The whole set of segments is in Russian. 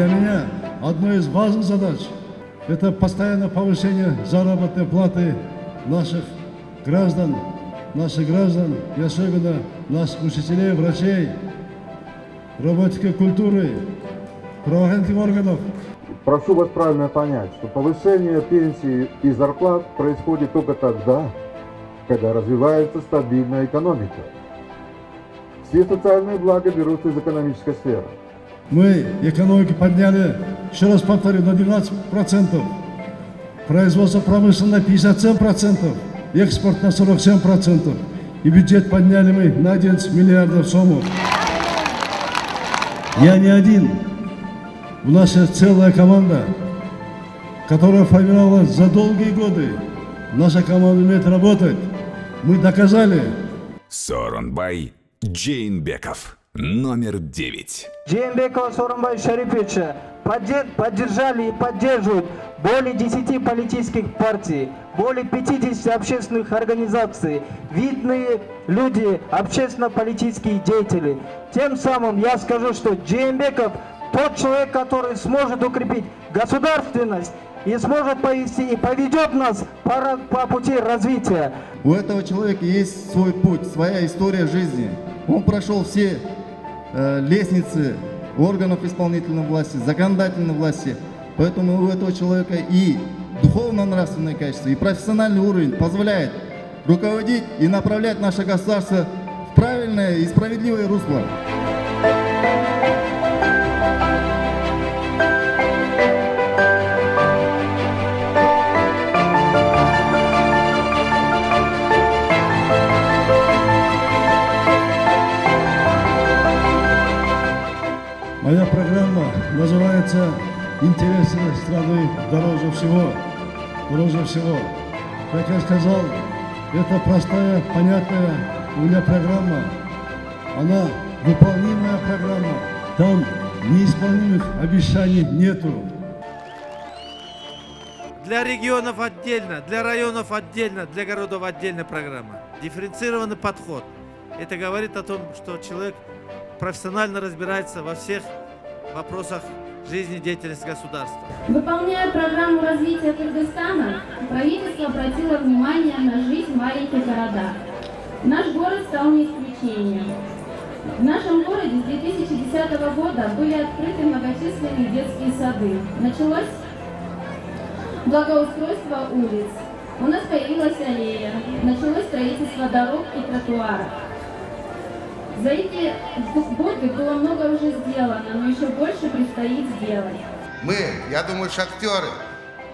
для меня одной из важных задач – это постоянное повышение заработной платы наших граждан и особенно наших учителей, врачей, работников культуры, правоохранительных органов. Прошу вас правильно понять, что повышение пенсий и зарплат происходит только тогда, когда развивается стабильная экономика. Все социальные блага берутся из экономической сферы. Мы экономику подняли, еще раз повторю, на 12%, производство промышленное на 57%, экспорт на 47%, и бюджет подняли мы на 11 миллиардов сомов. Я не один. У нас есть целая команда, которая формировалась за долгие годы. Наша команда умеет работать. Мы доказали. Сооронбай Джейнбеков, номер 9. Джейнбекова Сооронбая Шариповича поддержали и поддерживают более 10 политических партий, более 50 общественных организаций, видные люди, общественно-политические деятели. Тем самым я скажу, что Джейнбеков тот человек, который сможет укрепить государственность и сможет повести и поведет нас по пути развития. У этого человека есть свой путь, своя история жизни. Он прошел все лестницы органов исполнительной власти, законодательной власти. Поэтому у этого человека и духовно-нравственное качество, и профессиональный уровень позволяет руководить и направлять наше государство в правильное и справедливое русло. Моя программа называется «Интересы страны дороже всего». Дороже всего. Как я сказал, это простая, понятная у меня программа. Она выполнимая программа. Там неисполнимых обещаний нету. Для регионов отдельно, для районов отдельно, для городов отдельная программа. Дифференцированный подход. Это говорит о том, что человек профессионально разбирается во всех вопросах жизни и деятельности государства. Выполняя программу развития Кыргызстана, правительство обратило внимание на жизнь в маленьких городах. Наш город стал не исключением. В нашем городе с 2010 года были открыты многочисленные детские сады. Началось благоустройство улиц. У нас появилась аллея. Началось строительство дорог и тротуаров. За эти годы было много уже сделано, но еще больше предстоит сделать. Мы, я думаю, шахтеры,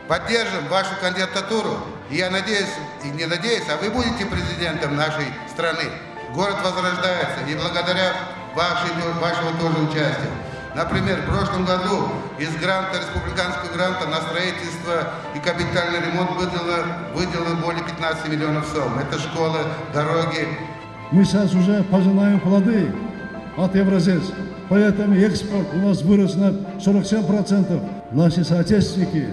поддержим вашу кандидатуру. И я надеюсь, и не надеюсь, а вы будете президентом нашей страны. Город возрождается, и благодаря вашего тоже участия. Например, в прошлом году из гранта, республиканского гранта на строительство и капитальный ремонт выделено более 15 миллионов сом. Это школы, дороги. Мы сейчас уже пожинаем плоды от Евразес. Поэтому экспорт у нас вырос на 47%. Наши соотечественники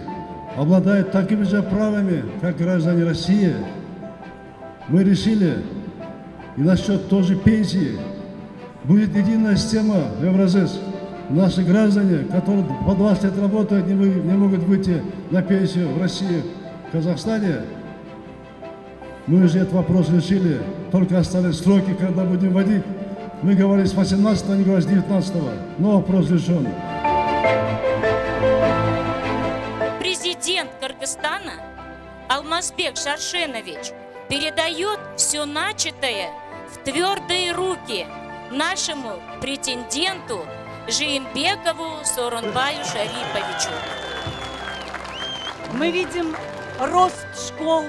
обладают такими же правами, как граждане России. Мы решили, и насчет тоже пенсии, будет единая система Евразес. Наши граждане, которые по 20 лет работают, не могут выйти на пенсию в России, в Казахстане. Мы уже этот вопрос решили, только остались сроки, когда будем вводить. Мы говорили с 18-го, они говорят с 19-го, но вопрос решен. Президент Кыргызстана Алмазбек Шаршенович передает все начатое в твердые руки нашему претенденту Джейнбекову Сооронбаю Шариповичу. Мы видим рост школ,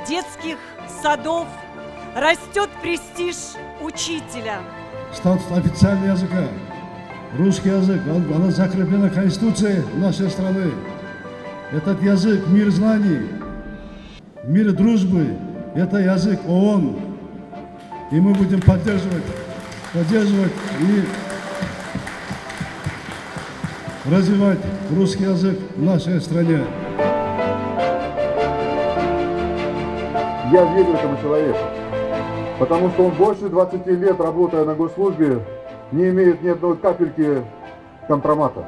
детских садов, растет престиж учителя. Статус официального языка, русский язык, она закреплена Конституцией нашей страны. Этот язык, мир знаний, мир дружбы, это язык ООН. И мы будем поддерживать и развивать русский язык в нашей стране. Я верю этому человеку, потому что он больше 20 лет, работая на госслужбе, не имеет ни одной капельки компромата.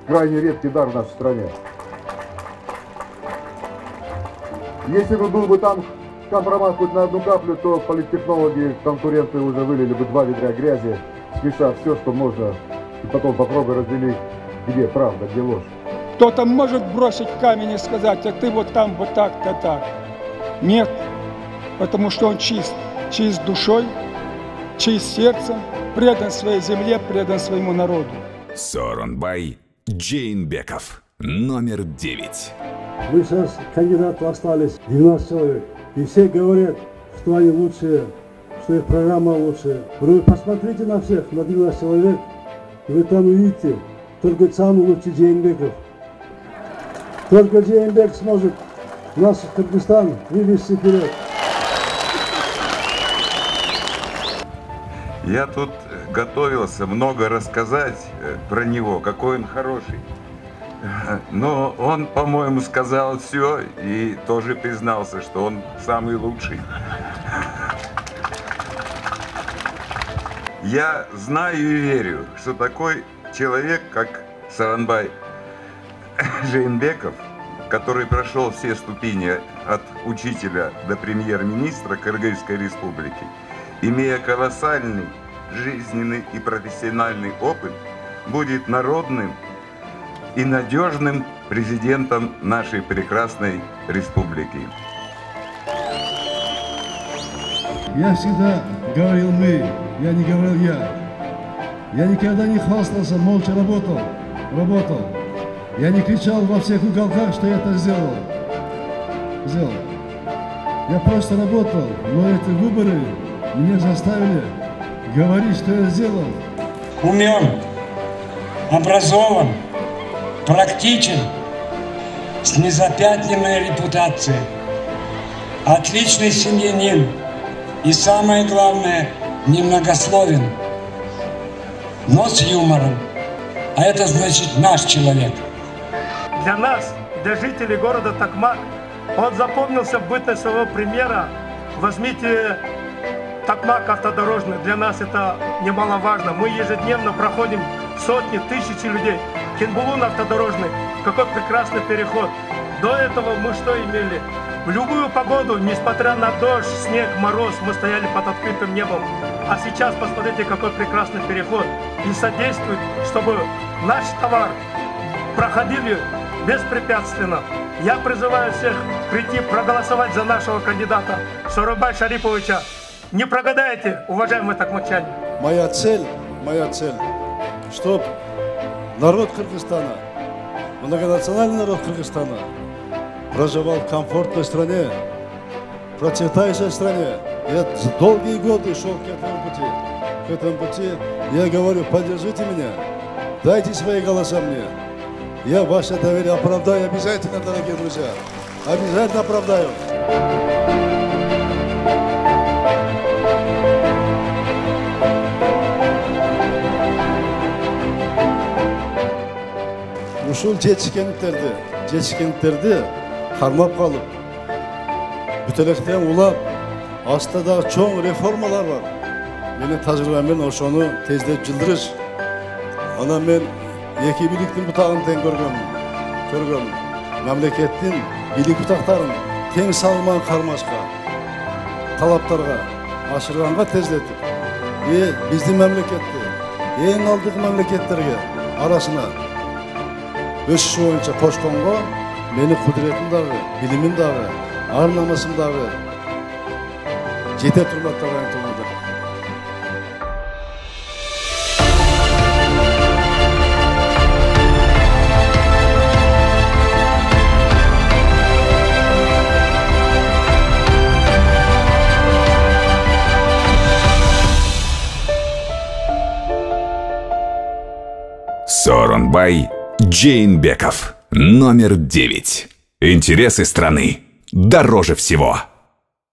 крайне редкий дар в нашей стране. Если бы был бы там компромат хоть на одну каплю, то политтехнологи, конкуренты уже вылили бы 2 ведра грязи, смешав все, что можно, и потом попробуй разделить, где правда, где ложь. Кто-то может бросить камень и сказать, а ты вот там, вот так-то так. Нет, потому что он чист душой, чист сердцем, предан своей земле, предан своему народу. Сооронбай Джейнбеков, номер 9. Мы сейчас кандидатов остались 12 человек. И все говорят, что они лучшие, что их программа лучшая. Вы посмотрите на всех, на 12 человек, и вы там увидите только самый лучший Джейнбеков. Только Джейнбек сможет наш Кыргызстан вывести вперед. Я тут готовился много рассказать про него, какой он хороший. Но он, по-моему, сказал все и тоже признался, что он самый лучший. Я знаю и верю, что такой человек, как Сооронбай Джейнбеков, который прошел все ступени от учителя до премьер-министра Кыргызской республики, имея колоссальный жизненный и профессиональный опыт, будет народным и надежным президентом нашей прекрасной республики. Я всегда говорил мы, я не говорил я. Я никогда не хвастался, молча работал. Я не кричал во всех уголках, что я это сделал. Я просто работал, но эти выборы меня заставили говорить, что я сделал. Умен, образован, практичен, с незапятненной репутацией, отличный семьянин и, самое главное, немногословен, но с юмором. А это значит наш человек. Для нас, для жителей города Токмак, он запомнился в бытность своего примера. Возьмите Токмак автодорожный, для нас это немаловажно. Мы ежедневно проходим сотни, тысячи людей. Кенбулун автодорожный, какой прекрасный переход. До этого мы что имели? В любую погоду, несмотря на дождь, снег, мороз, мы стояли под открытым небом. А сейчас посмотрите, какой прекрасный переход. И содействует, чтобы наш товар проходили беспрепятственно. Я призываю всех прийти проголосовать за нашего кандидата Сооронбая Шариповича. Не прогадайте, уважаемые токмакчане. Моя цель, чтобы народ Кыргызстана, многонациональный народ Кыргызстана проживал в комфортной стране, процветающей стране. Я долгие годы шел к этому пути. Я говорю, поддержите меня, дайте свои голоса мне. Я ваше доверие оправдаю обязательно, дорогие друзья. Обязательно оправдаю. Ушул жетишкендерди кармап калып, бүтөлөктөн улап, астыдагы чоң реформалар бар. Менин тажрыйбаммен ошону тездеп жылдырыш. Анан мен эки бийликтин бутагын тең көргөм. Мамлекеттин бийлик бутактарын тең салман кармашка, талаптарга ашырганга тездетип, биздин мамлекетти эң алдыңкы мамлекеттерге арасына өсүш боюнча кошконго мени кудуретим дагы, билимим дагы, ар намысым дагы жете турмак деп айтылды. Сооронбай Джейнбеков, номер 9. Интересы страны дороже всего.